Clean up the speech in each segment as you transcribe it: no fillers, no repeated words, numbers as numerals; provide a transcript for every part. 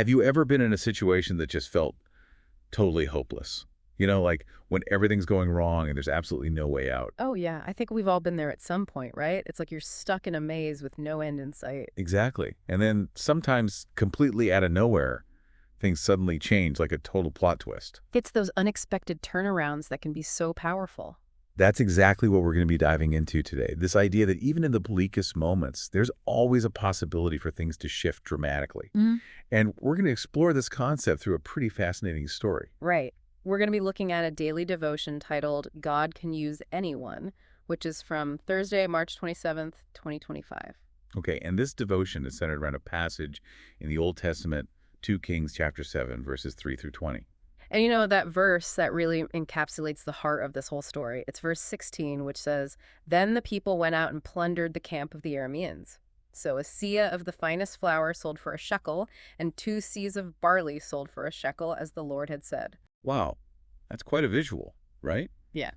Have you ever been in a situation that just felt totally hopeless? You know, like when everything's going wrong and there's absolutely no way out. Oh, yeah. I think we've all been there at some point, right? It's like you're stuck in a maze with no end in sight. Exactly. And then sometimes completely out of nowhere, things suddenly change like a total plot twist. It's those unexpected turnarounds that can be so powerful. That's exactly what we're going to be diving into today. This idea that even in the bleakest moments, there's always a possibility for things to shift dramatically. Mm. And we're going to explore this concept through a pretty fascinating story. Right. We're going to be looking at a daily devotion titled God Can Use Anyone, which is from Thursday, March 27th, 2025. Okay, and this devotion is centered around a passage in the Old Testament, 2 Kings chapter 7, verses 3 through 20. And you know, that verse that really encapsulates the heart of this whole story, it's verse 16, which says, "Then the people went out and plundered the camp of the Arameans. So a seah of the finest flour sold for a shekel, and 2 seahs of barley sold for a shekel, as the Lord had said." Wow, that's quite a visual, right? Yeah.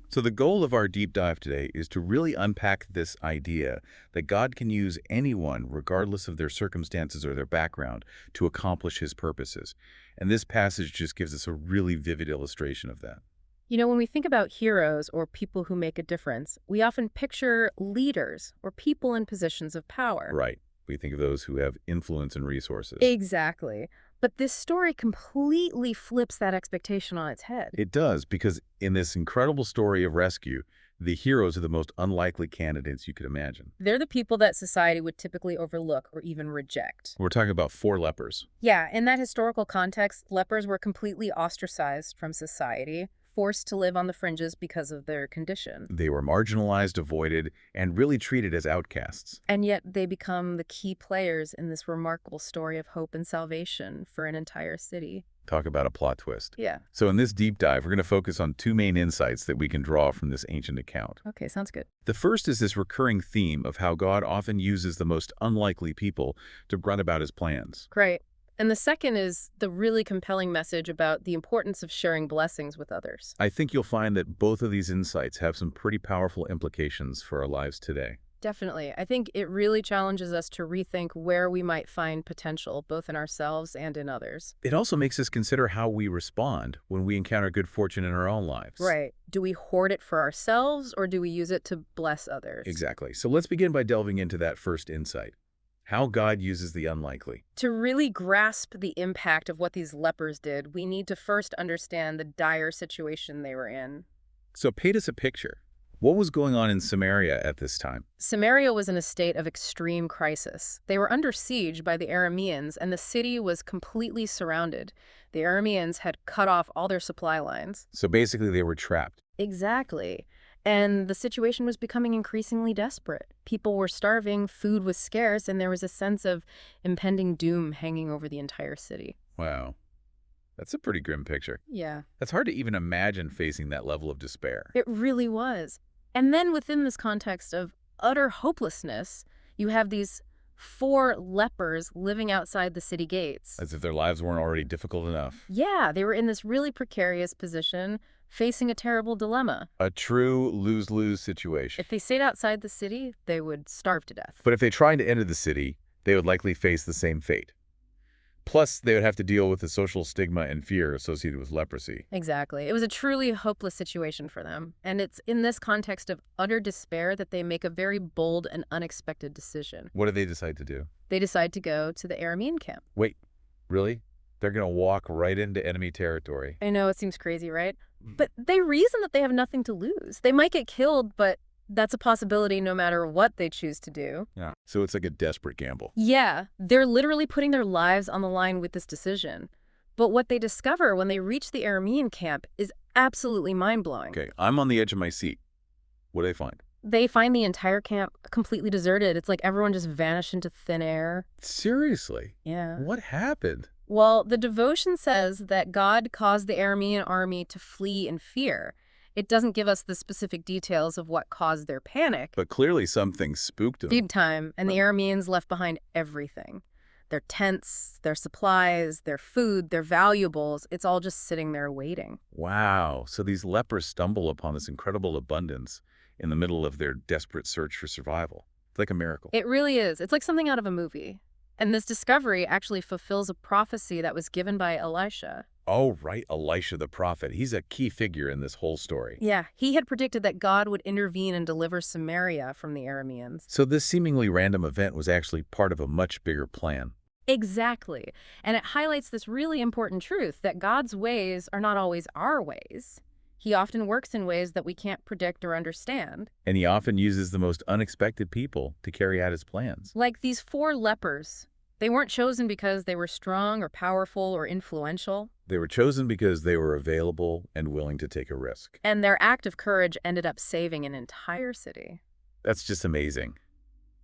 So the goal of our deep dive today is to really unpack this idea that God can use anyone, regardless of their circumstances or their background, to accomplish his purposes. And this passage just gives us a really vivid illustration of that. You know, when we think about heroes or people who make a difference, we often picture leaders or people in positions of power. Right. We think of those who have influence and resources. Exactly. But this story completely flips that expectation on its head. It does, because in this incredible story of rescue, the heroes are the most unlikely candidates you could imagine. They're the people that society would typically overlook or even reject. We're talking about 4 lepers. Yeah, in that historical context, lepers were completely ostracized from society, forced to live on the fringes because of their condition. They were marginalized, avoided, and really treated as outcasts. And yet they become the key players in this remarkable story of hope and salvation for an entire city. Talk about a plot twist. Yeah. So in this deep dive, we're going to focus on 2 main insights that we can draw from this ancient account. Okay, sounds good. The first is this recurring theme of how God often uses the most unlikely people to bring about his plans. Great. And the second is the really compelling message about the importance of sharing blessings with others. I think you'll find that both of these insights have some pretty powerful implications for our lives today. Definitely. I think it really challenges us to rethink where we might find potential, both in ourselves and in others. It also makes us consider how we respond when we encounter good fortune in our own lives. Right. Do we hoard it for ourselves, or do we use it to bless others? Exactly. So let's begin by delving into that first insight. How God uses the unlikely. To really grasp the impact of what these lepers did, we need to first understand the dire situation they were in. So paint us a picture. What was going on in Samaria at this time? Samaria was in a state of extreme crisis. They were under siege by the Arameans, and the city was completely surrounded. The Arameans had cut off all their supply lines. So basically they were trapped. Exactly. And the situation was becoming increasingly desperate. People were starving, food was scarce, and there was a sense of impending doom hanging over the entire city. Wow. That's a pretty grim picture. Yeah. That's hard to even imagine facing that level of despair. It really was. And then within this context of utter hopelessness, you have these 4 lepers living outside the city gates. As if their lives weren't already difficult enough. Yeah, they were in this really precarious position, facing a terrible dilemma. A true lose-lose situation. If they stayed outside the city, they would starve to death. But if they tried to enter the city, they would likely face the same fate. Plus, they would have to deal with the social stigma and fear associated with leprosy. Exactly. It was a truly hopeless situation for them. And it's in this context of utter despair that they make a very bold and unexpected decision. What do they decide to do? They decide to go to the Aramean camp. Wait, really? They're going to walk right into enemy territory. I know it seems crazy, right? But they reason that they have nothing to lose. They might get killed, but that's a possibility no matter what they choose to do. Yeah. So it's like a desperate gamble. Yeah, they're literally putting their lives on the line with this decision. But what they discover when they reach the Aramean camp is absolutely mind-blowing. Okay, I'm on the edge of my seat. What do they find? They find the entire camp completely deserted. It's like everyone just vanished into thin air. Seriously? Yeah. What happened? Well, the devotion says that God caused the Aramean army to flee in fear. It doesn't give us the specific details of what caused their panic. But clearly something spooked them. Big time, and the Arameans left behind everything. Their tents, their supplies, their food, their valuables, it's all just sitting there waiting. Wow. So these lepers stumble upon this incredible abundance in the middle of their desperate search for survival. It's like a miracle. It really is. It's like something out of a movie. And this discovery actually fulfills a prophecy that was given by Elisha. Oh, right, Elisha the prophet. He's a key figure in this whole story. Yeah, he had predicted that God would intervene and deliver Samaria from the Arameans. So this seemingly random event was actually part of a much bigger plan. Exactly. And it highlights this really important truth that God's ways are not always our ways. He often works in ways that we can't predict or understand. And he often uses the most unexpected people to carry out his plans. Like these 4 lepers. They weren't chosen because they were strong or powerful or influential. They were chosen because they were available and willing to take a risk. And their act of courage ended up saving an entire city. That's just amazing.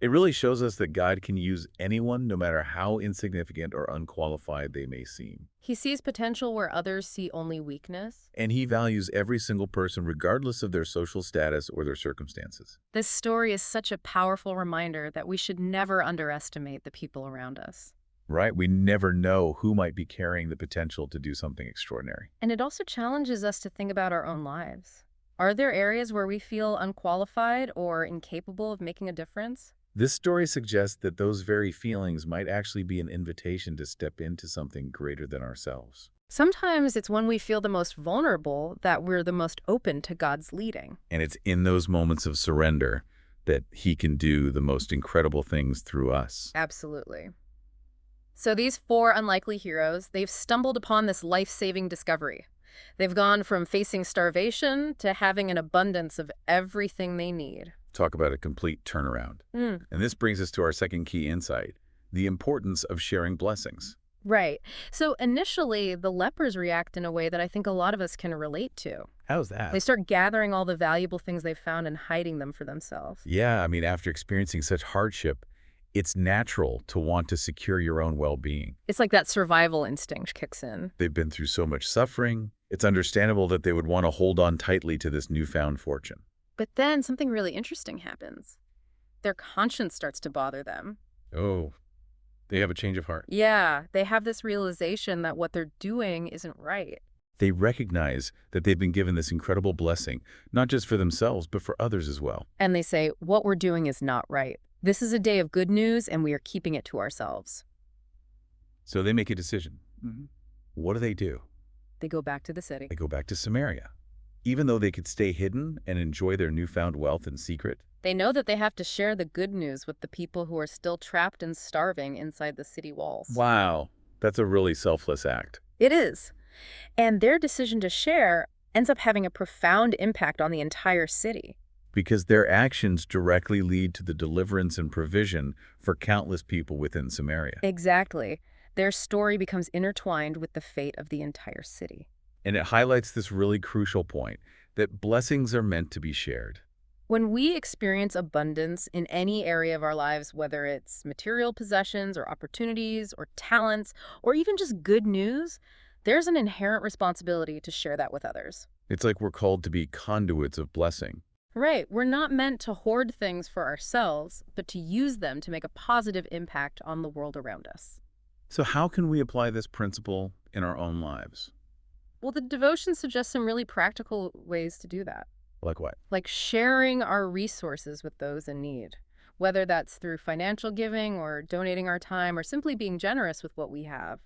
It really shows us that God can use anyone, no matter how insignificant or unqualified they may seem. He sees potential where others see only weakness. And he values every single person regardless of their social status or their circumstances. This story is such a powerful reminder that we should never underestimate the people around us. Right? We never know who might be carrying the potential to do something extraordinary. And it also challenges us to think about our own lives. Are there areas where we feel unqualified or incapable of making a difference? This story suggests that those very feelings might actually be an invitation to step into something greater than ourselves. Sometimes it's when we feel the most vulnerable that we're the most open to God's leading. And it's in those moments of surrender that he can do the most incredible things through us. Absolutely. So these 4 unlikely heroes, they've stumbled upon this life-saving discovery. They've gone from facing starvation to having an abundance of everything they need. Talk about a complete turnaround. And this brings us to our second key insight, the importance of sharing blessings. Right. So initially, the lepers react in a way that I think a lot of us can relate to. How's that? They start gathering all the valuable things they've found and hiding them for themselves. Yeah, I mean, after experiencing such hardship, it's natural to want to secure your own well-being. It's like that survival instinct kicks in. They've been through so much suffering. It's understandable that they would want to hold on tightly to this newfound fortune. But then something really interesting happens. Their conscience starts to bother them. Oh, they have a change of heart. Yeah, they have this realization that what they're doing isn't right. They recognize that they've been given this incredible blessing, not just for themselves, but for others as well. And they say, what we're doing is not right. This is a day of good news, and we are keeping it to ourselves. So they make a decision. What do? They go back to the city. They go back to Samaria. Even though they could stay hidden and enjoy their newfound wealth in secret, They know that they have to share the good news with the people who are still trapped and starving inside the city walls. wow, that's a really selfless act. It is. And their decision to share ends up having a profound impact on the entire city. Because their actions directly lead to the deliverance and provision for countless people within Samaria. Exactly. Their story becomes intertwined with the fate of the entire city. And it highlights this really crucial point, that blessings are meant to be shared. When we experience abundance in any area of our lives, whether it's material possessions or opportunities or talents or even just good news, there's an inherent responsibility to share that with others. It's like we're called to be conduits of blessing. Right. We're not meant to hoard things for ourselves, but to use them to make a positive impact on the world around us. So how can we apply this principle in our own lives? Well, the devotion suggests some really practical ways to do that. Like what? Like sharing our resources with those in need, whether that's through financial giving or donating our time or simply being generous with what we have.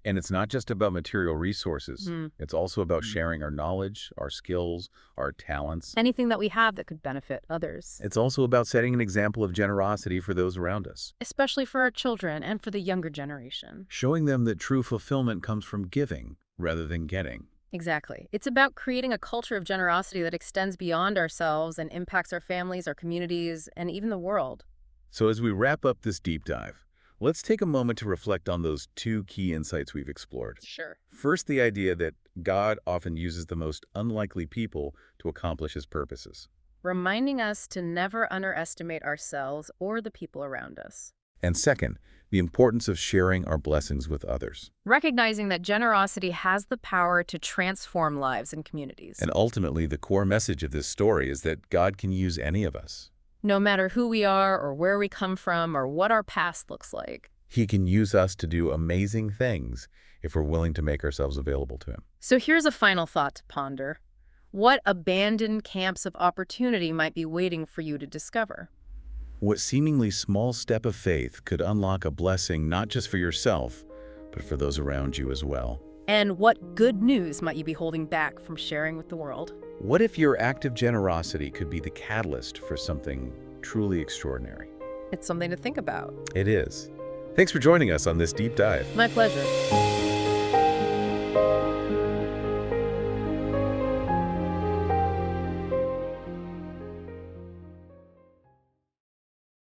And it's not just about material resources. It's also about sharing our knowledge, our skills, our talents. Anything that we have that could benefit others. It's also about setting an example of generosity for those around us. Especially for our children and for the younger generation. Showing them that true fulfillment comes from giving rather than getting. Exactly. It's about creating a culture of generosity that extends beyond ourselves and impacts our families, our communities, and even the world. So as we wrap up this deep dive, let's take a moment to reflect on those 2 key insights we've explored. Sure. First, the idea that God often uses the most unlikely people to accomplish his purposes. Reminding us to never underestimate ourselves or the people around us. And second, the importance of sharing our blessings with others. Recognizing that generosity has the power to transform lives and communities. And ultimately, the core message of this story is that God can use any of us. No matter who we are or where we come from or what our past looks like. He can use us to do amazing things if we're willing to make ourselves available to him. So here's a final thought to ponder. What abandoned camps of opportunity might be waiting for you to discover? What seemingly small step of faith could unlock a blessing not just for yourself, but for those around you as well? And what good news might you be holding back from sharing with the world? What if your act of generosity could be the catalyst for something truly extraordinary? It's something to think about. It is. Thanks for joining us on this deep dive. My pleasure.